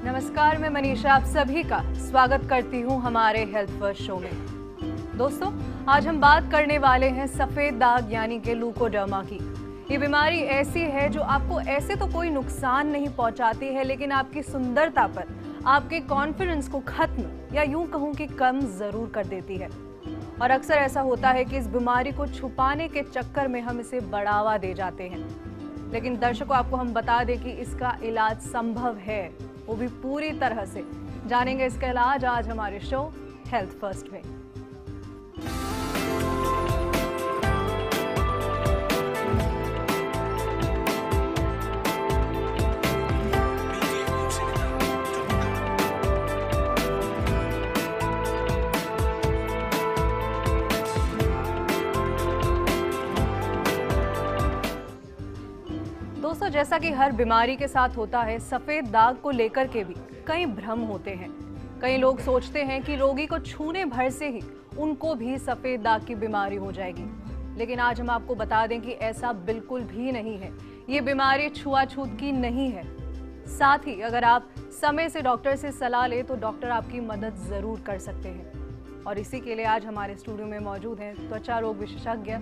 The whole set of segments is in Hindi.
नमस्कार, मैं मनीषा आप सभी का स्वागत करती हूं हमारे हेल्थ फर्स्ट शो में। दोस्तों, आज हम बात करने वाले हैं सफेद दाग यानी कि ल्यूकोडर्मा की। ये बीमारी ऐसी है जो आपको ऐसे तो कोई नुकसान नहीं पहुंचाती है, लेकिन आपकी सुंदरता पर, आपके कॉन्फिडेंस को खत्म या यूं कहूं कि कम जरूर कर देती है। और अक्सर ऐसा होता है कि इस बीमारी को छुपाने के चक्कर में हम इसे बढ़ावा दे जाते हैं। लेकिन दर्शकों, आपको हम बता दें कि इसका इलाज संभव है, वो भी पूरी तरह से। जानेंगे इसका इलाज आज हमारे शो हेल्थ फर्स्ट में। दोस्तों, जैसा कि हर बीमारी के साथ होता है, सफेद दाग को लेकर के भी कई भ्रम होते हैं। कई लोग सोचते हैं कि रोगी को छूने भर से ही उनको भी सफेद दाग की बीमारी हो जाएगी, लेकिन आज हम आपको बता दें कि ऐसा बिल्कुल भी नहीं है। ये बीमारी छुआछूत की नहीं है। साथ ही अगर आप समय से डॉक्टर से सलाह लें तो डॉक्टर आपकी मदद जरूर कर सकते हैं। और इसी के लिए आज हमारे स्टूडियो में मौजूद हैं त्वचा रोग विशेषज्ञ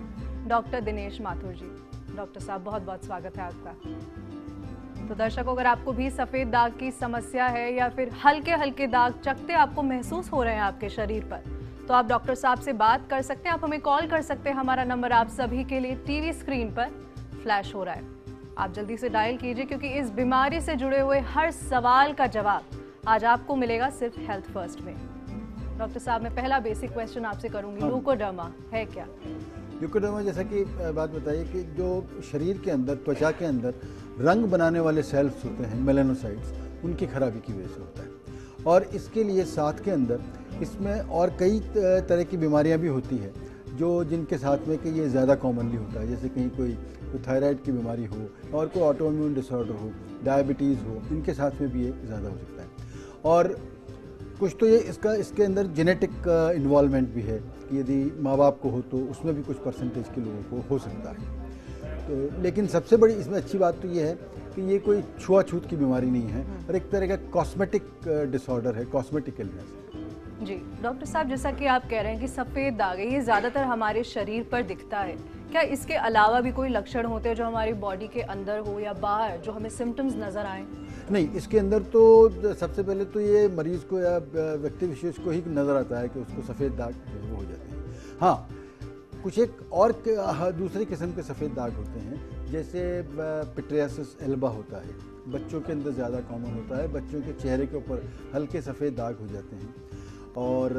डॉक्टर दिनेश माथुर जी। डॉक्टर साहब, बहुत बहुत स्वागत है आपका। तो दर्शकों, अगर आपको भी सफेद दाग की समस्या है या फिर हल्के हल्के दाग चकते आपको महसूस हो रहे हैं आपके शरीर पर, तो आप डॉक्टर साहब से बात कर सकते हैं। आप हमें कॉल कर सकते हैं। हमारा नंबर आप सभी के लिए टीवी स्क्रीन पर फ्लैश हो रहा है। आप जल्दी से डायल कीजिए, क्योंकि इस बीमारी से जुड़े हुए हर सवाल का जवाब आज आपको मिलेगा सिर्फ हेल्थ फर्स्ट में। डॉक्टर साहब, मैं पहला बेसिक क्वेश्चन आपसे करूंगी, ल्यूकोडर्मा है क्या? ल्यूकोडर्मा, जैसा कि बात बताइए कि जो शरीर के अंदर, त्वचा के अंदर रंग बनाने वाले सेल्स होते हैं, मेलानोसाइट्स, उनकी खराबी की वजह से होता है। और इसके लिए साथ के अंदर इसमें और कई तरह की बीमारियां भी होती है जो जिनके साथ में कि ये ज़्यादा कॉमनली होता है। जैसे कहीं कोई थायराइड की बीमारी हो और कोई ऑटोइम्यून डिसऑर्डर हो, डायबिटीज़ हो, इनके साथ में भी ये ज़्यादा हो सकता है। और कुछ तो ये इसके अंदर जेनेटिक इन्वॉल्वमेंट भी है कि यदि माँ बाप को हो तो उसमें भी कुछ परसेंटेज के लोगों को हो सकता है। तो लेकिन सबसे बड़ी इसमें अच्छी बात तो ये है कि ये कोई छुआछूत की बीमारी नहीं है और एक तरह का कॉस्मेटिक डिसऑर्डर है, कॉस्मेटिक इलनेस है। जी डॉक्टर साहब, जैसा कि आप कह रहे हैं कि सफ़ेद दाग है, ये ज़्यादातर हमारे शरीर पर दिखता है। क्या इसके अलावा भी कोई लक्षण होते हैं जो हमारी बॉडी के अंदर हो या बाहर, जो हमें सिम्टम्स नज़र आए? नहीं, इसके अंदर तो सबसे पहले तो ये मरीज़ को या व्यक्ति विशेष को ही नज़र आता है कि उसको सफ़ेद दाग जो है वो हो जाते हैं। हाँ, कुछ एक और दूसरे किस्म के सफ़ेद दाग होते हैं, जैसे पिट्रियासिस एल्बा होता है, बच्चों के अंदर ज़्यादा कॉमन होता है। बच्चों के चेहरे के ऊपर हल्के सफ़ेद दाग हो जाते हैं और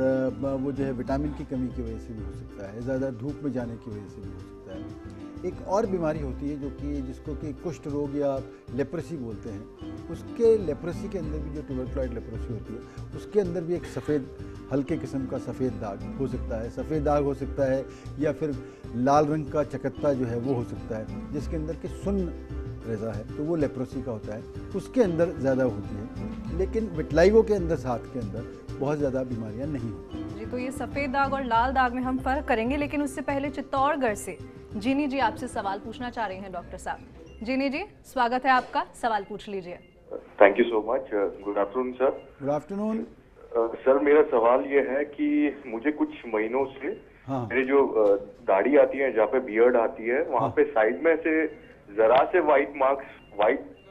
वो जो है विटामिन की कमी की वजह से भी हो सकता है, ज़्यादा धूप में जाने की वजह से भी हो सकता है। एक और बीमारी होती है जो कि जिसको कि कुष्ठ रोग या लेप्रेसी बोलते हैं। उसके लेप्रेसी के अंदर भी, जो ट्यूबरकुलोइड लेप्रेसी होती है, उसके अंदर भी एक सफ़ेद हल्के किस्म का सफ़ेद दाग हो सकता है। सफ़ेद दाग हो सकता है या फिर लाल रंग का चकत्ता जो है वो हो सकता है, जिसके अंदर की सुन्न रेज़ा है, तो वो लेप्रोसी का होता है, उसके अंदर ज़्यादा होती है। लेकिन विटलाइगो के अंदर, साथ के अंदर बहुत ज़्यादा बीमारियां नहीं होती जी। तो ये सफ़ेद दाग और लाल दाग में हम फ़र्क करेंगे, लेकिन उससे पहले चित्तौड़गढ़ से जीनी जी आपसे सवाल पूछना चाह रही हैं। डॉक्टर साहब, जीनी जी, स्वागत है आपका, सवाल पूछ लीजिए। Thank you so much. Good afternoon sir. Good afternoon sir, मेरा सवाल ये है कि मुझे कुछ महीनों से मेरी जो दाढ़ी आती है, जहाँ पे बियर्ड आती है, वहाँ पे साइड में से जरा से व्हाइट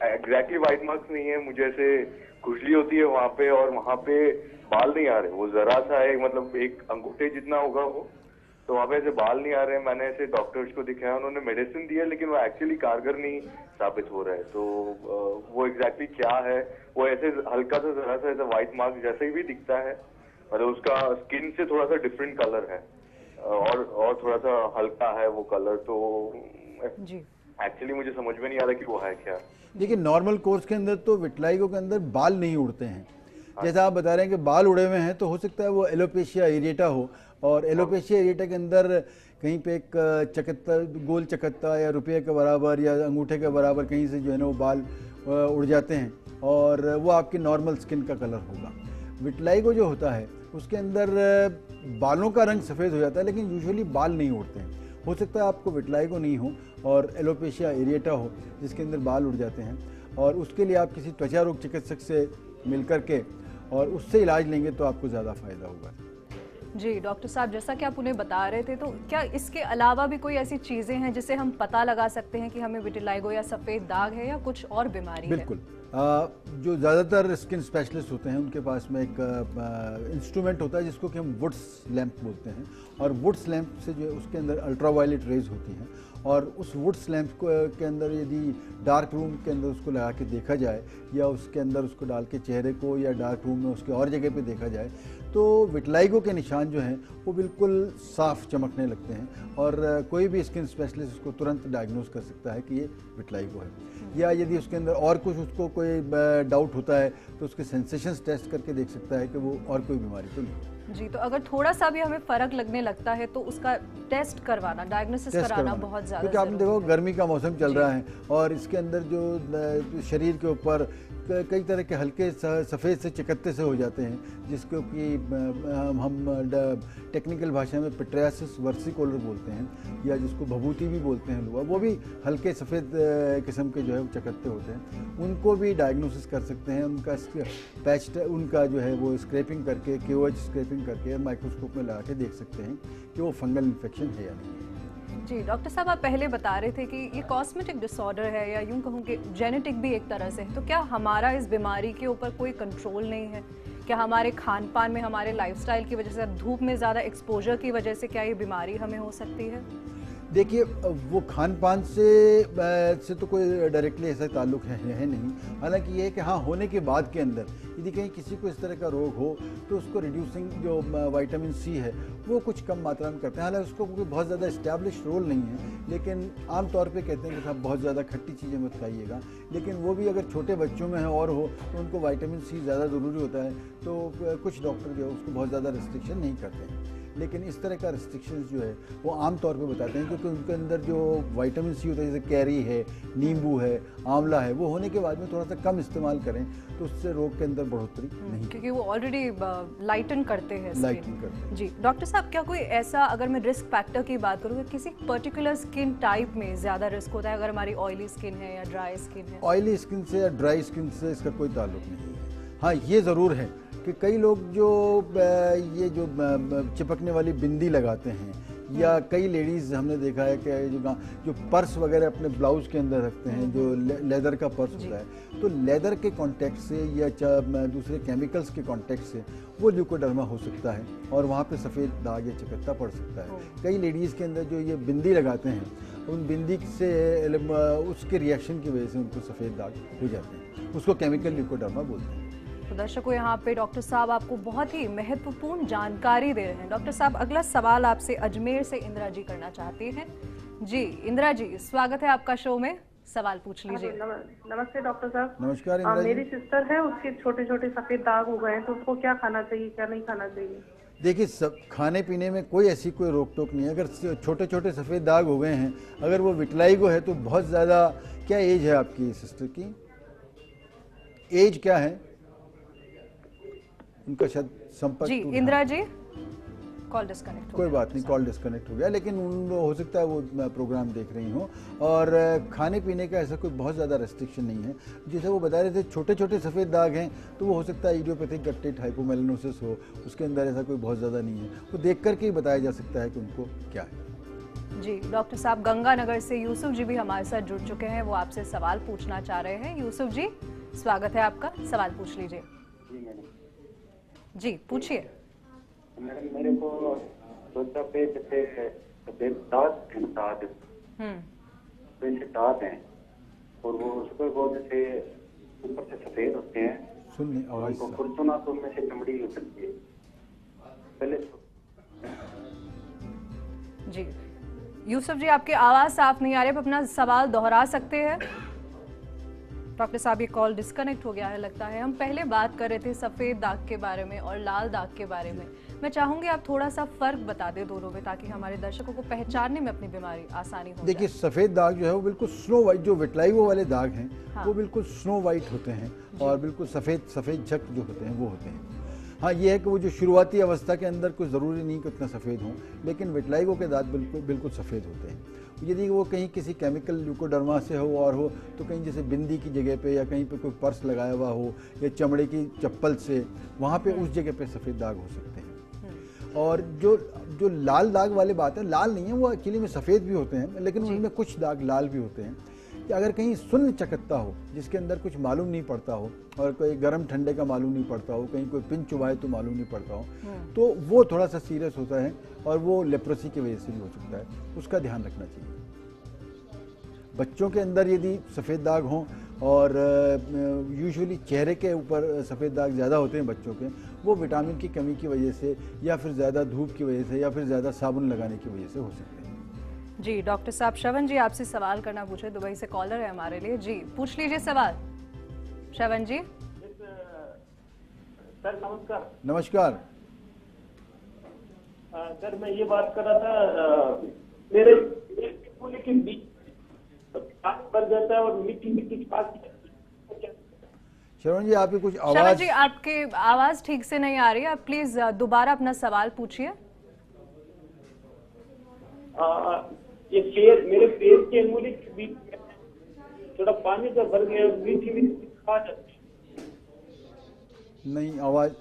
एग्जैक्टली व्हाइट मार्क्स नहीं है, मुझे ऐसे खुजली होती है वहाँ पे, और वहाँ पे बाल नहीं आ रहे। वो जरा सा है, मतलब एक अंगूठे जितना होगा वो, तो वहाँ पे ऐसे बाल नहीं आ रहे हैं। मैंने ऐसे डॉक्टर्स को दिखाया, उन्होंने मेडिसिन दी है, लेकिन वो एक्चुअली कारगर नहीं साबित हो रहा है। तो वो एग्जैक्टली क्या है? वो ऐसे हल्का सा जरा सा ऐसा व्हाइट मार्क जैसे ही भी दिखता है, मतलब उसका स्किन से थोड़ा सा डिफरेंट कलर है और थोड़ा सा हल्का है वो कलर। तो जी, एक्चुअली मुझे समझ में नहीं आ रहा कि वो है क्या। देखिए, नॉर्मल कोर्स के अंदर तो विटलाइगो के अंदर बाल नहीं उड़ते हैं। जैसा आप बता रहे हैं कि बाल उड़े हुए हैं, तो हो सकता है वो एलोपेशिया एरिएटा हो, और एलोपेशिया एरिएटा के अंदर कहीं पे एक चकत्ता, गोल चकत्ता या रुपये के बराबर या अंगूठे के बराबर कहीं से जो है ना वो बाल उड़ जाते हैं, और वो आपकी नॉर्मल स्किन का कलर होगा। विटलाइगो जो होता है उसके अंदर बालों का रंग सफ़ेद हो जाता है, लेकिन यूजुअली बाल नहीं उड़ते हैं। हो सकता है आपको विटलाइगो नहीं हो और एलोपेशिया एरिएटा हो, जिसके अंदर बाल उड़ जाते हैं, और उसके लिए आप किसी त्वचा रोग चिकित्सक से मिल करके और उससे इलाज लेंगे तो आपको ज़्यादा फ़ायदा होगा। जी डॉक्टर साहब, जैसा कि आप उन्हें बता रहे थे, तो क्या इसके अलावा भी कोई ऐसी चीज़ें हैं जिससे हम पता लगा सकते हैं कि हमें विटिलाइगो या सफ़ेद दाग है या कुछ और बीमारी है? बिल्कुल। जो ज़्यादातर स्किन स्पेशलिस्ट होते हैं उनके पास में एक इंस्ट्रूमेंट होता है जिसको कि हम वुड्स लैंप बोलते हैं, और वुड्स लैंप से जो है उसके अंदर अल्ट्रावायलेट रेज होती हैं, और उस वुड्स लैंप के अंदर यदि डार्क रूम के अंदर उसको लगा के देखा जाए या उसके अंदर उसको डाल के चेहरे को या डार्क रूम में उसके और जगह पे देखा जाए तो विटिलाइगो के निशान जो हैं वो बिल्कुल साफ चमकने लगते हैं, और कोई भी स्किन स्पेशलिस्ट उसको तुरंत डायग्नोज कर सकता है कि ये विटिलाइगो है। या यदि उसके अंदर और कुछ उसको कोई डाउट होता है तो उसके सेंसेशंस टेस्ट करके देख सकता है कि वो और कोई बीमारी तो नहीं। जी, तो अगर थोड़ा सा भी हमें फर्क लगने लगता है तो उसका टेस्ट करवाना, डायग्नोसिस कराना बहुत ज़्यादा, क्योंकि आपने देखो गर्मी का मौसम चल रहा है और इसके अंदर जो शरीर के ऊपर कई तरह के हल्के सफ़ेद से चकत्ते से हो जाते हैं, जिसको कि हम टेक्निकल भाषा में पिट्रियासिस वर्सिकोलर बोलते हैं, या जिसको भभूति भी बोलते हैं लोग, वो भी हल्के सफ़ेद किस्म के जो है वो चकत्ते होते हैं। उनको भी डायग्नोसिस कर सकते हैं, उनका पैच उनका जो है वो स्क्रैपिंग करके KOH स्क्रैपिंग करके माइक्रोस्कोप में लगा के देख सकते हैं कि वो फंगल इन्फेक्शन है या नहीं। जी डॉक्टर साहब, आप पहले बता रहे थे कि ये कॉस्मेटिक डिसऑर्डर है या यूं कहूँ कि जेनेटिक भी एक तरह से है, तो क्या हमारा इस बीमारी के ऊपर कोई कंट्रोल नहीं है? क्या हमारे खान पान में, हमारे लाइफस्टाइल की वजह से, धूप में ज़्यादा एक्सपोजर की वजह से क्या ये बीमारी हमें हो सकती है? देखिए, वो खान पान से तो कोई डायरेक्टली ऐसा ताल्लुक है नहीं। हालांकि ये है कि हाँ, होने के बाद के अंदर यदि कहीं किसी को इस तरह का रोग हो तो उसको रिड्यूसिंग जो विटामिन C है वो कुछ कम मात्रा में करते हैं। हालांकि उसको कोई बहुत ज़्यादा इस्टेब्लिश रोल नहीं है, लेकिन आम तौर पे कहते हैं कि साहब बहुत ज़्यादा खट्टी चीज़ें मत खाइएगा। लेकिन वो भी अगर छोटे बच्चों में है और हो तो उनको विटामिन C ज़्यादा ज़रूरी होता है, तो कुछ डॉक्टर जो है उसको बहुत ज़्यादा रिस्ट्रिक्शन नहीं करते हैं। लेकिन इस तरह का रिस्ट्रिक्शंस जो है वो आम तौर पे बताते हैं, क्योंकि उनके अंदर जो विटामिन C होता है, जैसे कैरी है, नींबू है, आंवला है, वो होने के बाद में थोड़ा सा कम इस्तेमाल करें तो उससे रोग के अंदर बढ़ोतरी नहीं, क्योंकि वो ऑलरेडी लाइटन करते हैं स्किन। जी डॉक्टर साहब, क्या कोई ऐसा, अगर मैं रिस्क फैक्टर की बात करूँ, किसी पर्टिकुलर स्किन टाइप में ज़्यादा रिस्क होता है? अगर हमारी ऑयली स्किन है या ड्राई स्किन है? ऑयली स्किन से या ड्राई स्किन से इसका कोई ताल्लुक नहीं है। हाँ, ये ज़रूर है कि कई लोग जो ये जो चिपकने वाली बिंदी लगाते हैं, या कई लेडीज़ हमने देखा है कि जो पर्स वगैरह अपने ब्लाउज़ के अंदर रखते हैं, जो लेदर का पर्स होता है, तो लेदर के कांटेक्ट से या दूसरे केमिकल्स के कांटेक्ट से वो ल्यूकोडर्मा हो सकता है और वहाँ पे सफ़ेद दाग या चकत्ता पड़ सकता है। कई लेडीज़ के अंदर जो ये बिंदी लगाते हैं, उन बिंदी से उसके रिएक्शन की वजह से उनको सफ़ेद दाग हो जाते हैं, उसको केमिकल ल्यूकोडर्मा बोलते हैं। तो दर्शकों, यहाँ पे डॉक्टर साहब आपको बहुत ही महत्वपूर्ण जानकारी दे रहे हैं। डॉक्टर साहब, अगला सवाल आपसे अजमेर से इंदिरा जी करना चाहती हैं। जी इंदिरा जी, स्वागत है आपका शो में, सवाल पूछ लीजिए। नमस्ते डॉक्टर साहब। नमस्कार इंदिरा जी। मेरी सिस्टर है, उसके छोटे छोटे सफेद दाग हो गए हैं, तो उसको क्या खाना चाहिए, क्या नहीं खाना चाहिए? देखिए, सब खाने पीने में कोई ऐसी कोई रोक टोक नहीं है। अगर छोटे छोटे सफ़ेद दाग हो गए हैं, अगर वो विटिलाइगो है तो बहुत ज़्यादा, क्या एज है आपकी सिस्टर की? एज क्या है उनका? शायद संपर्क। जी इंदिरा जी, कॉल डिस्कनेक्ट हो कोई बात नहीं, कॉल डिस्कनेक्ट हो गया, लेकिन हो सकता है वो प्रोग्राम देख रही हो। और खाने पीने का ऐसा कोई बहुत ज़्यादा रेस्ट्रिक्शन नहीं है। जैसे वो बता रहे थे छोटे छोटे सफ़ेद दाग हैं, तो वो हो सकता है इडियोपैथिक गट्टेट हाइपोमेलानोसिस हो, उसके अंदर ऐसा कोई बहुत ज़्यादा नहीं है। वो देख करके ही बताया जा सकता है कि उनको क्या है। जी डॉक्टर साहब, गंगानगर से यूसुफ जी भी हमारे साथ जुड़ चुके हैं, वो आपसे सवाल पूछना चाह रहे हैं। यूसुफ जी, स्वागत है आपका, सवाल पूछ लीजिए। जी पूछिए। मैडम, मेरे को त्वचा पे जैसे सफेद दाग हैं और वो उसको वो जैसे ऊपर से सफेद होते हैं, सुनिए आवाज़ उनको खुरचना तो उनमें से चमड़ी हो सकती है पहले। जी यूसुफ जी, आपकी आवाज़ साफ नहीं आ रही, आप अपना सवाल दोहरा सकते हैं? डॉक्टर साहब, ये कॉल डिस्कनेक्ट हो गया है लगता है। हम पहले बात कर रहे थे सफ़ेद दाग के बारे में और लाल दाग के बारे में। मैं चाहूँगी आप थोड़ा सा फ़र्क बता दें दोनों में, ताकि हमारे दर्शकों को पहचानने में अपनी बीमारी आसानी हो। देखिए, सफ़ेद दाग जो है वो बिल्कुल स्नो वाइट, जो विटिलाइगो वाले दाग हैं वो बिल्कुल स्नो वाइट होते हैं और बिल्कुल सफ़ेद झक जो होते हैं वो होते हैं। हाँ, ये है कि वो जो शुरुआती अवस्था के अंदर कुछ ज़रूरी नहीं कि उतना सफ़ेद हों, लेकिन विटलाइगो के दांत बिल्कुल सफ़ेद होते हैं। यदि वो कहीं किसी केमिकल ल्यूकोडर्मा से हो और हो तो कहीं जैसे बिंदी की जगह पे या कहीं पे कोई पर्स लगाया हुआ हो या चमड़े की चप्पल से, वहाँ पे उस जगह पे सफ़ेद दाग हो सकते हैं। और जो लाल दाग वाले बात है, लाल नहीं है वो, एक्चुअली में सफ़ेद भी होते हैं, लेकिन उनमें कुछ दाग लाल भी होते हैं। कि अगर कहीं शून्य चकत्ता हो जिसके अंदर कुछ मालूम नहीं पड़ता हो और कोई गर्म ठंडे का मालूम नहीं पड़ता हो, कहीं कोई पिन चुभाए तो मालूम नहीं पड़ता हो, तो वो थोड़ा सा सीरियस होता है और वो लेप्रोसी की वजह से भी हो सकता है, उसका ध्यान रखना चाहिए। बच्चों के अंदर यदि सफ़ेद दाग हों और यूजुअली चेहरे के ऊपर सफ़ेद दाग ज़्यादा होते हैं बच्चों के, वो विटामिन की कमी की वजह से या फिर ज़्यादा धूप की वजह से या फिर ज़्यादा साबुन लगाने की वजह से हो सकते हैं। जी डॉक्टर साहब, श्रवण जी आपसे सवाल करना पूछे, दुबई से कॉलर है हमारे लिए। जी पूछ लीजिए सवाल। श्रवण जी। सर नमस्कार। नमस्कार। सर मैं ये बात कर रहा था, मेरे के बीच भर जाता है और मिट्टी मिट्टी श्रवण जी आपकी कुछ आवाज, श्रवण जी आपके आवाज ठीक से नहीं आ रही है, आप प्लीज दोबारा अपना सवाल पूछिए। ये पैर, मेरे पैर के अंगुली के बीच थोड़ा पानी का भर गया, मीठी मीठी खा जाती नहीं आवाज।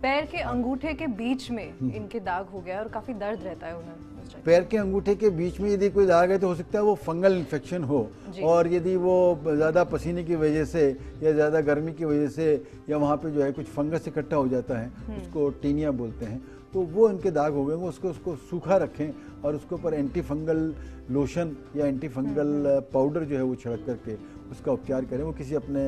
पैर के अंगूठे के बीच में इनके दाग हो गया और काफी दर्द रहता है उन्हें उस जगह। पैर के अंगूठे के बीच में यदि कोई दाग है तो हो सकता है वो फंगल इन्फेक्शन हो, और यदि वो ज़्यादा पसीने की वजह से या ज़्यादा गर्मी की वजह से या वहाँ पे जो है कुछ फंगस इकट्ठा हो जाता है, उसको टीनिया बोलते हैं, तो वो इनके दाग हो गए, वो उसको सूखा रखें और उसके ऊपर एंटी फंगल लोशन या एंटी फंगल पाउडर जो है वो छिड़क करके उसका उपचार करें। वो किसी अपने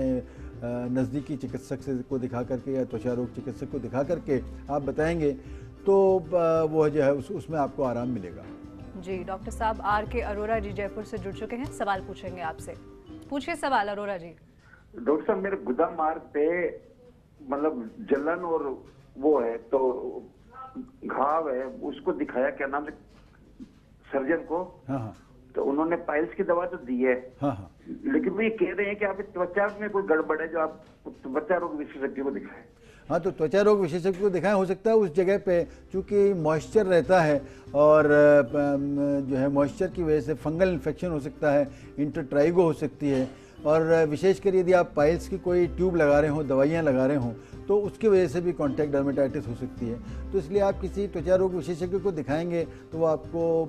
नज़दीकी चिकित्सक से को दिखा करके या त्वचा रोग चिकित्सक को दिखा करके आप बताएंगे तो वो जो है उसमें आपको आराम मिलेगा। जी डॉक्टर साहब, आर के अरोरा जी जयपुर से जुड़ चुके हैं, सवाल पूछेंगे आपसे। पूछिए सवाल अरोरा जी। डॉक्टर साहब मेरे गुदा मार्ग पे मतलब जलन और वो है, तो घाव है, उसको दिखाया क्या नाम से सर्जन को। हाँ। तो उन्होंने पाइल्स की दवा तो दी है। हाँ। लेकिन वो ये कह रहे हैं कि आप त्वचा में कोई गड़बड़ है, जो आप त्वचा रोग विशेषज्ञ को दिखाएं। हाँ, तो त्वचा रोग विशेषज्ञ को दिखाएं। हो सकता है उस जगह पे चूंकि मॉइस्चर रहता है और जो है मॉइस्चर की वजह से फंगल इन्फेक्शन हो सकता है, इंटरट्राइगो हो सकती है, और विशेषकर यदि आप पाइल्स की कोई ट्यूब लगा रहे हो, दवाइयाँ लगा रहे हो, तो उसकी वजह से भी कॉन्टैक्ट डर्मेटाइटिस हो सकती है। तो इसलिए आप किसी त्वचा रोग विशेषज्ञ को दिखाएंगे तो वो आपको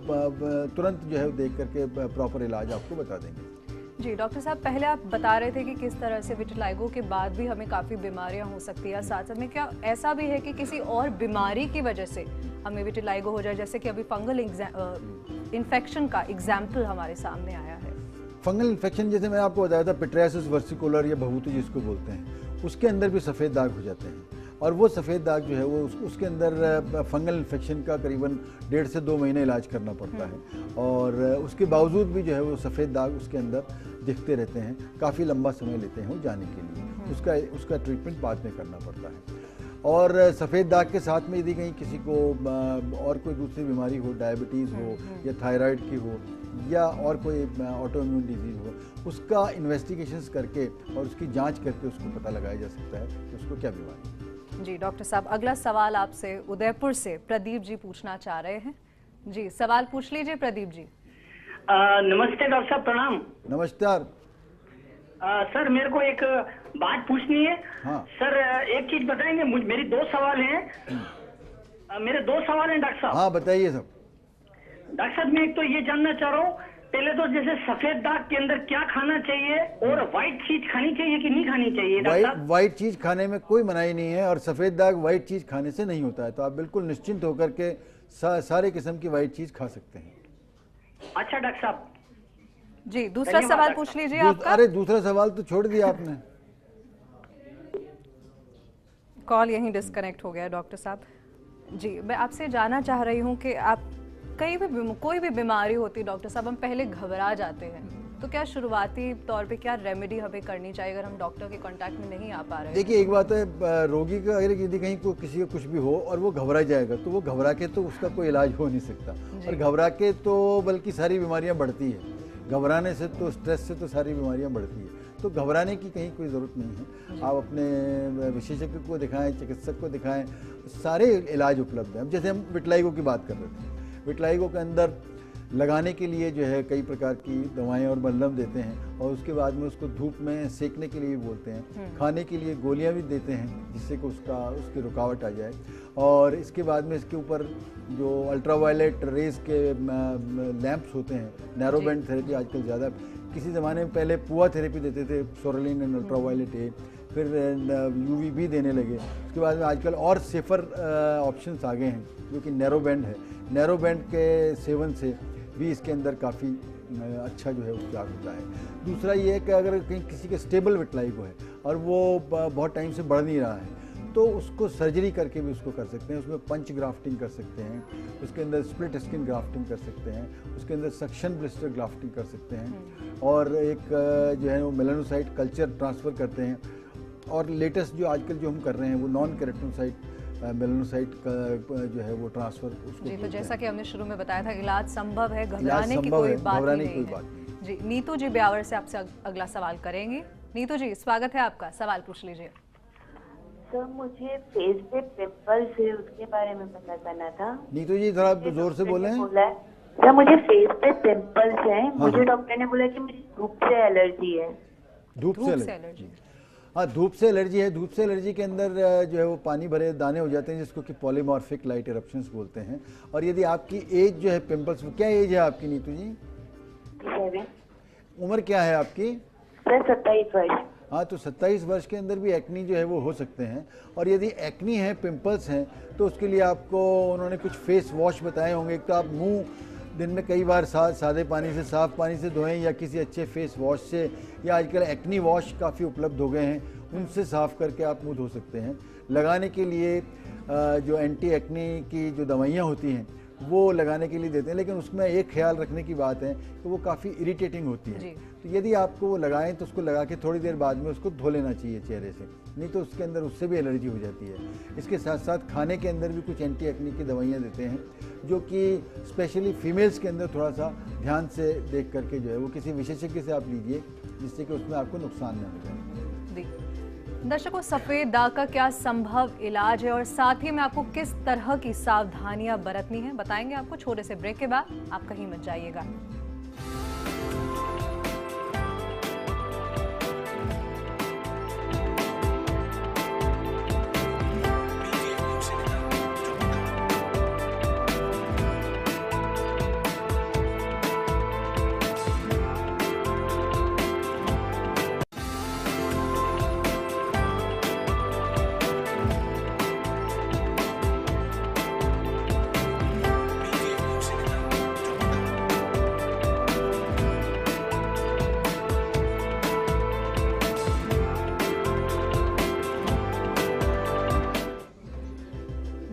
तुरंत जो है देख करके प्रॉपर इलाज आपको बता देंगे। जी डॉक्टर साहब, पहले आप बता रहे थे कि किस तरह से विटिलाइगो के बाद भी हमें काफ़ी बीमारियां हो सकती है, साथ में क्या ऐसा भी है कि किसी और बीमारी की वजह से हमें विटिलाइगो हो जाए, जैसे कि अभी फंगल इन्फेक्शन का एग्जाम्पल हमारे सामने आया है। फंगल इन्फेक्शन जैसे मैंने आपको बताया था, पिट्रियासिस वर्सिकुलर या भभूति जिसको बोलते हैं, उसके अंदर भी सफ़ेद दाग हो जाते हैं, और वो सफ़ेद दाग जो है वो उसके अंदर फंगल इन्फेक्शन का करीबन 1.5 से 2 महीने इलाज करना पड़ता है, और उसके बावजूद भी जो है वो सफ़ेद दाग उसके अंदर दिखते रहते हैं, काफ़ी लंबा समय लेते हैं वो जाने के लिए, उसका ट्रीटमेंट बाद में करना पड़ता है। और सफ़ेद दाग के साथ में यदि कहीं किसी को और कोई दूसरी बीमारी हो, डायबिटीज़ हो या थायराइड की हो या और कोई ऑटो इम्यून डिजीज़ हो, उसका इन्वेस्टिगेशंस करके और उसकी जांच करके उसको पता लगाया जा सकता है कि उसको क्या बीमारी है। जी डॉक्टर साहब, अगला सवाल आपसे उदयपुर से प्रदीप जी पूछना चाह रहे हैं। जी सवाल पूछ लीजिए प्रदीप जी। नमस्ते डॉक्टर साहब, प्रणाम। नमस्कार। सर मेरे को एक बात पूछनी है। हाँ। सर एक चीज बताएंगे, मेरी 2 सवाल हैं। मेरे 2 सवाल हैं डॉक्टर साहब। हाँ बताइए सब। डॉक्टर साहब मैं एक तो ये जानना चाह रहा हूँ, पहले तो जैसे सफेद दाग के अंदर क्या खाना चाहिए और व्हाइट चीज खानी चाहिए कि नहीं खानी चाहिए डॉक्टर साहब? व्हाइट चीज खाने में कोई मनाही नहीं है, और सफ़ेद दाग व्हाइट चीज खाने से नहीं होता है, तो आप बिल्कुल निश्चिंत होकर के सारे किस्म की व्हाइट चीज खा सकते हैं। अच्छा डॉक्टर साहब जी, दूसरा सवाल पूछ लीजिए आपका। अरे दूसरा सवाल तो छोड़ दिया आपने। कॉल यहीं डिस्कनेक्ट हो गया डॉक्टर साहब। जी मैं आपसे जानना चाह रही हूँ कि आप कोई भी बीमारी होती है डॉक्टर साहब, हम पहले घबरा जाते हैं, तो क्या शुरुआती तौर पे क्या रेमेडी हमें करनी चाहिए अगर हम डॉक्टर के कांटेक्ट में नहीं आ पा रहे हैं? देखिए एक बात है, रोगी का अगर यदि कहीं किसी को कुछ भी हो और वो घबरा जाएगा तो वो घबरा के तो उसका कोई इलाज हो नहीं सकता, और घबरा के तो बल्कि सारी बीमारियां बढ़ती है। घबराने से तो, स्ट्रेस से तो सारी बीमारियां बढ़ती है। तो घबराने की कहीं कोई ज़रूरत नहीं है। आप अपने विशेषज्ञ को दिखाएं, चिकित्सक को दिखाएं, सारे इलाज उपलब्ध हैं। अब जैसे हम विटलाइगो की बात कर रहे थे, विटलाइगो के अंदर लगाने के लिए जो है कई प्रकार की दवाएं और मलहम देते हैं, और उसके बाद में उसको धूप में सेकने के लिए भी बोलते हैं। खाने के लिए गोलियां भी देते हैं जिससे कि उसकी रुकावट आ जाए। और इसके बाद में इसके ऊपर जो अल्ट्रावायलेट रेज के लैंप्स होते हैं, नैरो बैंड थेरेपी आजकल ज़्यादा, किसी ज़माने में पहले पुआ थेरेपी देते थे, सोरलिन एंड अल्ट्रावायलेट ए, फिर UVB देने लगे। उसके बाद में आजकल और सेफर ऑप्शंस आ गए हैं जो कि नैरो बैंड है। नैरो बैंड के सेवन से भी इसके अंदर काफ़ी अच्छा जो है उपचार होता है। दूसरा ये है कि अगर कहीं किसी के स्टेबल विटलाइगो है और वो बहुत टाइम से बढ़ नहीं रहा है, तो उसको सर्जरी करके भी उसको कर सकते हैं। उसमें पंच ग्राफ्टिंग कर सकते हैं, उसके अंदर स्प्लिट स्किन ग्राफ्टिंग कर सकते हैं, उसके अंदर सक्शन ब्लिस्टर ग्राफ्टिंग कर सकते हैं, और एक जो है वो मेलानोसाइट कल्चर ट्रांसफ़र करते हैं। और लेटेस्ट जो आजकल जो हम कर रहे हैं वो नॉन केराटिनोसाइट मेलानोसाइट का जो है वो ट्रांसफ़र उसको जी। तो जैसा कि हमने शुरू में बताया था, इलाज संभव है, घबराने की कोई बात नहीं है। जी, नीतू जी ब्यावर से आपसे अगला सवाल करेंगी। नीतू जी, स्वागत है आपका, सवाल पूछ लीजिए। सर, मुझे फेस पे पिंपल्स है, उसके बारे में पता करना था। नीतू जी थोड़ा जोर से बोलें। सर, मुझे फेस पे पिंपल्स हैं। मुझे डॉक्टर ने बोला कि मुझे धूप से एलर्जी है। धूप से एलर्जी? हाँ, धूप से एलर्जी है। धूप से एलर्जी के अंदर जो है वो पानी भरे दाने हो जाते हैं जिसको कि पॉलीमॉर्फिक लाइट इरप्शंस बोलते हैं। और यदि आपकी एज जो है पिंपल्स, क्या एज है आपकी नीतू जी? 7। उम्र क्या है आपकी? सर, 27 वर्ष। हाँ, तो 27 वर्ष के अंदर भी एक्नी जो है वो हो सकते हैं। और यदि एक्नी है, पिंपल्स हैं, तो उसके लिए आपको उन्होंने कुछ फेस वॉश बताए होंगे। एक तो आप मुंह दिन में कई बार सादे पानी से, साफ़ पानी से धोएं, या किसी अच्छे फेस वॉश से, या आजकल एक्नी वॉश काफ़ी उपलब्ध हो गए हैं, उनसे साफ़ करके आप मुंह धो सकते हैं। लगाने के लिए जो एंटी एक्नी की जो दवाइयाँ होती हैं वो लगाने के लिए देते हैं, लेकिन उसमें एक ख्याल रखने की बात है कि वो काफ़ी इरिटेटिंग होती है। तो यदि आपको वो लगाएं तो उसको लगा के थोड़ी देर बाद में उसको धो लेना चाहिए चेहरे से, नहीं तो उसके अंदर उससे भी एलर्जी हो जाती है। इसके साथ साथ खाने के अंदर भी कुछ एंटी एक्नी की दवाइयाँ देते हैं जो कि स्पेशली फीमेल्स के अंदर थोड़ा सा ध्यान से देख करके जो है वो किसी विशेषज्ञ से आप लीजिए, जिससे कि उसमें आपको नुकसान न हो जाए। दर्शकों, सफ़ेद दाग का क्या संभव इलाज है और साथ ही में आपको किस तरह की सावधानियां बरतनी है, बताएंगे आपको छोटे से ब्रेक के बाद। आप कहीं मत जाइएगा।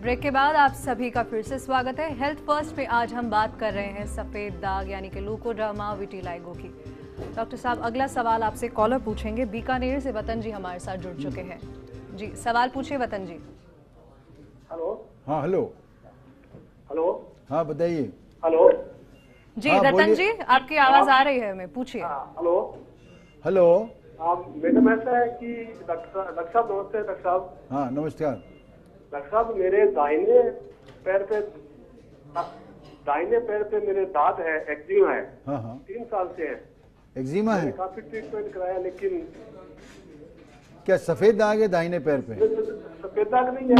ब्रेक के बाद आप सभी का फिर से स्वागत है। हेल्थ फर्स्ट में आज हम बात कर रहे हैं सफ़ेद दाग यानी कि ल्यूकोड्रामा विटिलाइगो की। डॉक्टर साहब, अगला सवाल आपसे कॉलर पूछेंगे। बीकानेर से वतन जी हमारे साथ जुड़ चुके हैं। जी, सवाल पूछिए वतन जी। हेलो। हाँ, हेलो। हेलो। हाँ, बताइए। हेलो जी। रतन जी, आपकी आवाज़ आ रही है हमें, पूछिए। हेलो। हेलो। मैडम, ऐसा है कि डॉक्टर साहब, नमस्ते डॉक्टर साहब। हाँ, नमस्कार डॉक्टर साहब। मेरे दाहिने पैर पे मेरे दांत है, एक्जिमा है। हाँ। 3 साल से है। एक्जिमा है? काफी ट्रीटमेंट कराया, लेकिन क्या सफेद दाग है दाहिने पैर पे? सफेद दाग नहीं है।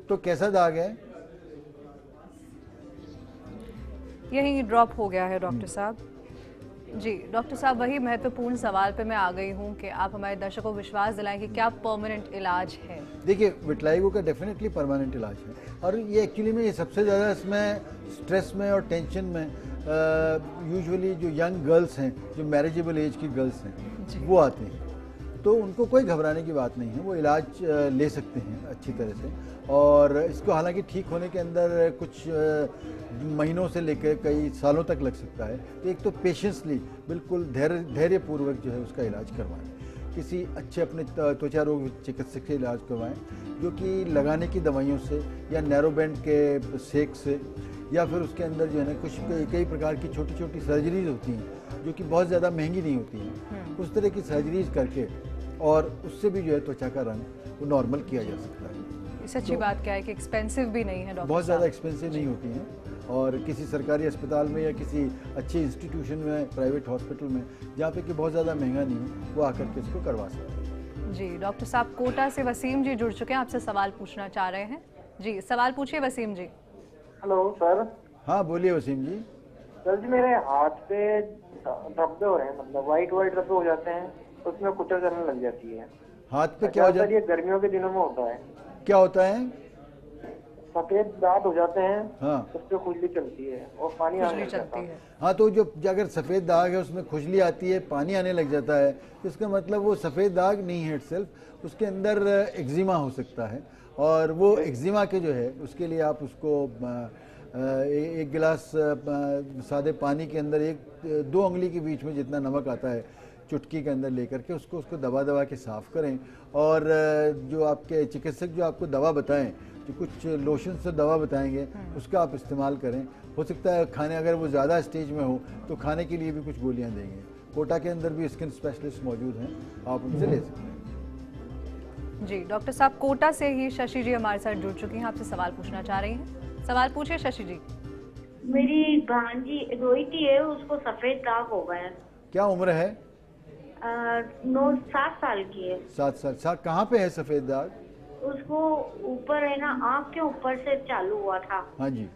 तो कैसा दाग है? यही ड्रॉप हो गया है डॉक्टर साहब। जी डॉक्टर साहब, वही महत्वपूर्ण सवाल पे मैं आ गई हूँ कि आप हमारे दर्शकों को विश्वास दिलाएं कि क्या परमानेंट इलाज है। देखिए, विटलाइगो का डेफिनेटली परमानेंट इलाज है, और ये एक्चुअली में ये सबसे ज़्यादा इसमें स्ट्रेस में और टेंशन में यूजुअली जो यंग गर्ल्स हैं, जो मैरिजेबल एज की गर्ल्स हैं, वो आते हैं। तो उनको कोई घबराने की बात नहीं है, वो इलाज ले सकते हैं अच्छी तरह से। और इसको हालांकि ठीक होने के अंदर कुछ महीनों से लेकर कई सालों तक लग सकता है। तो एक तो पेशेंसली, बिल्कुल धैर्यपूर्वक जो है उसका इलाज करवाएं। किसी अच्छे अपने त्वचा रोग चिकित्सक से इलाज करवाएं, जो कि लगाने की दवाइयों से या नैरो बैंड के सेक से या फिर उसके अंदर जो है ना कुछ कई प्रकार की छोटी छोटी सर्जरीज होती हैं जो कि बहुत ज़्यादा महंगी नहीं होती हैं, उस तरह की सर्जरीज करके और उससे भी जो है त्वचा का रंग वो नॉर्मल किया जा सकता है। इससे अच्छी बात क्या है कि एक्सपेंसिव भी नहीं है डॉक्टर बहुत ज़्यादा साहब। एक्सपेंसिव नहीं होती हैं और किसी सरकारी अस्पताल में या किसी अच्छे इंस्टीट्यूशन में, प्राइवेट हॉस्पिटल में जहाँ पे कि बहुत ज़्यादा महंगा नहीं हो, वो आकर के इसको करवा सकते हैं। जी डॉक्टर साहब, कोटा से वसीम जी जुड़ चुके हैं, आपसे सवाल पूछना चाह रहे हैं। जी सवाल पूछिए वसीम जी। Hello sir. हाँ बोलिए वसीम जी। सर जी मेरे हाथ पे धब्बे हो रहे हैं, मतलब वाइट धब्बे हो जाते हैं, तो उसमें कुचल करने लग जाती है। हाथ पे क्या हो जाता है? ये गर्मियों के दिनों में होता है। क्या होता है? सफेद दाग हो जाते हैं। हाँ। उस पर खुजली चलती है और पानी आने लगता है। हाँ, तो जो अगर सफ़ेद दाग है उसमें खुजली आती है, पानी आने लग जाता है, तो इसका मतलब वो सफ़ेद दाग नहीं है इटसेल्फ, उसके अंदर एक्जिमा हो सकता है। और वो एक्जिमा के जो है उसके लिए आप उसको एक गिलास सादे पानी के अंदर 1-2 उंगली के बीच में जितना नमक आता है चुटकी के अंदर लेकर के उसको दबा के साफ़ करें। और जो आपके चिकित्सक जो आपको दवा बताएं, जो कुछ लोशन से दवा बताएंगे, उसका आप इस्तेमाल करें। हो सकता है खाने अगर वो ज़्यादा स्टेज में हो तो खाने के लिए भी कुछ गोलियां देंगे। कोटा के अंदर भी स्किन स्पेशलिस्ट मौजूद हैं, आप उनसे ले सकते हैं। जी डॉक्टर साहब, कोटा से ही शशि जी हमारे साथ जुड़ चुकी हैं, आपसे सवाल पूछना चाह रही हैं। सवाल पूछिए शशि जी। मेरी भांजी रोहिती है, उसको सफेद दाग हो गए हैं। क्या उम्र है? 7 साल की है। 7 साल। कहाँ पे है सफ़ेद दाग? उसको ऊपर है ना, आँख के ऊपर से चालू हुआ था। हाँ जी।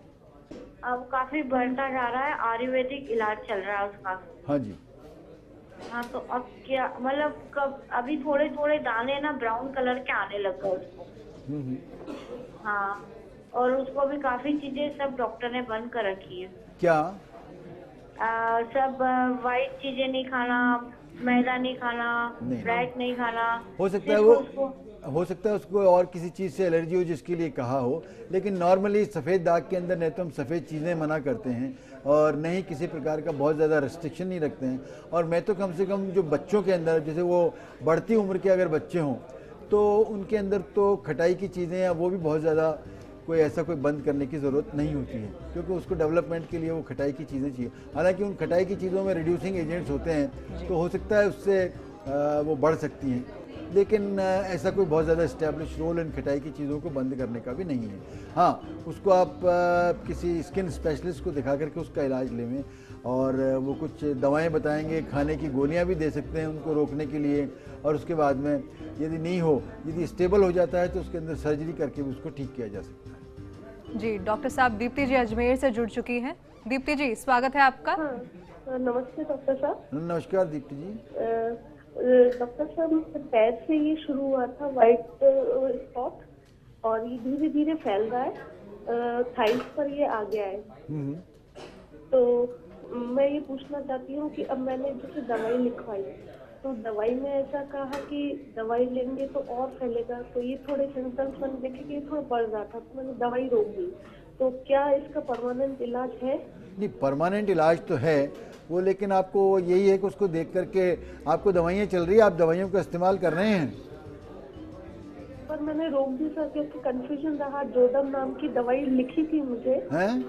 अब काफी बढ़ता जा रहा है, आयुर्वेदिक इलाज चल रहा है उसका। हाँ जी। हाँ, तो अब क्या मतलब कब अभी थोड़े थोड़े दाने ना ब्राउन कलर के आने लग गए उसको। हाँ, और उसको भी काफी चीजें सब डॉक्टर ने बंद कर रखी है। क्या? सब वाइट चीजें नहीं खाना, मैदा नहीं खाना, ब्रेड नहीं खाना। हो सकता है उसको और किसी चीज़ से एलर्जी हो जिसके लिए कहा हो, लेकिन नॉर्मली सफ़ेद दाग के अंदर नहीं तो हम सफ़ेद चीज़ें मना करते हैं और नहीं किसी प्रकार का बहुत ज़्यादा रेस्ट्रिक्शन नहीं रखते हैं। और मैं तो कम से कम जो बच्चों के अंदर, जैसे वो बढ़ती उम्र के अगर बच्चे हों तो उनके अंदर तो खटाई की चीज़ें या वो भी बहुत ज़्यादा कोई बंद करने की ज़रूरत नहीं होती है, क्योंकि उसको डेवलपमेंट के लिए वो खटाई की चीज़ें चाहिए। हालांकि उन खटाई की चीज़ों में रिड्यूसिंग एजेंट्स होते हैं तो हो सकता है उससे वो बढ़ सकती हैं, लेकिन ऐसा कोई बहुत ज़्यादा इस्टेब्लिश रोल इन खटाई की चीज़ों को बंद करने का भी नहीं है। हाँ, उसको आप किसी स्किन स्पेशलिस्ट को दिखा करके उसका इलाज लें और वो कुछ दवाएं बताएंगे, खाने की गोलियां भी दे सकते हैं उनको रोकने के लिए। और उसके बाद में यदि नहीं हो, यदि स्टेबल हो जाता है तो उसके अंदर सर्जरी करके भी उसको ठीक किया जा सकता है। जी डॉक्टर साहब, दीप्ति जी अजमेर से जुड़ चुकी हैं। दीप्ति जी स्वागत है आपका। नमस्ते डॉक्टर साहब। नमस्कार दीप्ति जी। डॉक्टर साहब, पैर से ये शुरू हुआ था वाइट स्पॉट और ये धीरे धीरे फैल रहा है, थाइस पर ये आ गया है। तो मैं ये पूछना चाहती हूँ कि अब मैंने जैसे दवाई लिखवाई तो दवाई में ऐसा कहा कि दवाई लेंगे तो और फैलेगा, तो ये थोड़े सिम्टम्स मैंने देखे कि थोड़ा बढ़ रहा था तो मैंने दवाई रोक दी। तो क्या इसका परमानेंट इलाज है? नहीं, परमानेंट इलाज तो है वो, लेकिन आपको यही है कि उसको देख करके आपको दवाइयाँ चल रही है, आप दवाइयों का इस्तेमाल कर रहे हैं। पर मैंने रोक दी सर, क्योंकि कंफ्यूजन रहा। जोडम नाम की दवाई लिखी थी मुझे। हैं?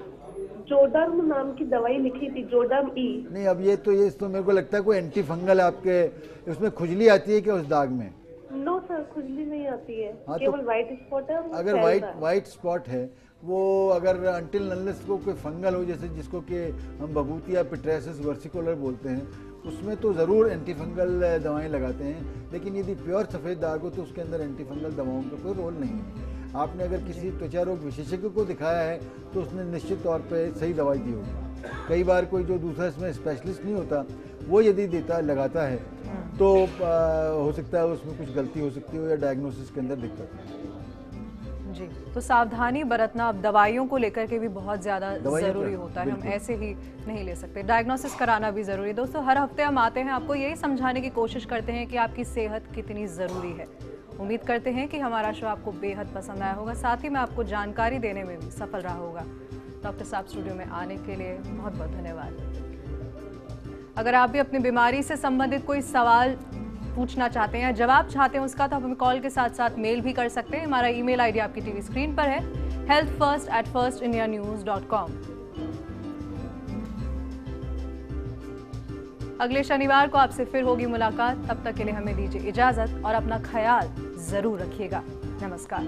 जोडर्म नाम की दवाई लिखी थी, जोडर्म ई। नहीं, अब ये तो मेरे को लगता है कोई एंटी फंगल आपके उसमें खुजली आती है क्या उस दाग में? नो सर, खुजली नहीं आती है। हाँ, केवल व्हाइट स्पॉट है। अगर व्हाइट स्पॉट है वो, अगर अंटिल अनलेस को कोई फंगल हो, जैसे जिसको कि हम बगूती या पिट्रेसिस वर्सिकुलर बोलते हैं, उसमें तो ज़रूर एंटी फंगल दवाएं लगाते हैं। लेकिन यदि प्योर सफ़ेद दाग हो तो उसके अंदर एंटी फंगल दवाओं का कोई रोल नहीं है। आपने अगर किसी त्वचा रोग विशेषज्ञ को दिखाया है तो उसने निश्चित तौर पे सही दवाई दी होगी। कई बार कोई जो दूसरा इसमें स्पेशलिस्ट नहीं होता वो यदि लगाता है तो हो सकता है उसमें कुछ गलती हो सकती हो या डायग्नोसिस के अंदर दिक्कत हो। जी, तो सावधानी बरतना अब दवाइयों को लेकर के भी बहुत ज़्यादा ज़रूरी होता है। हम ऐसे ही नहीं ले सकते, डायग्नोसिस कराना भी ज़रूरी है। दोस्तों, हर हफ्ते हम आते हैं, आपको यही समझाने की कोशिश करते हैं कि आपकी सेहत कितनी ज़रूरी है। उम्मीद करते हैं कि हमारा शो आपको बेहद पसंद आया होगा, साथ ही में आपको जानकारी देने में भी सफल रहा होगा। डॉक्टर साहब स्टूडियो में आने के लिए बहुत बहुत धन्यवाद। अगर आप भी अपनी बीमारी से संबंधित कोई सवाल पूछना चाहते हैं, जवाब चाहते हैं उसका, तो आप हमें कॉल के साथ साथ मेल भी कर सकते हैं। हमारा ईमेल आईडी आपकी टीवी स्क्रीन पर है healthfirst@firstindianews.com। अगले शनिवार को आपसे फिर होगी मुलाकात। तब तक के लिए हमें दीजिए इजाजत और अपना ख्याल जरूर रखिएगा। नमस्कार।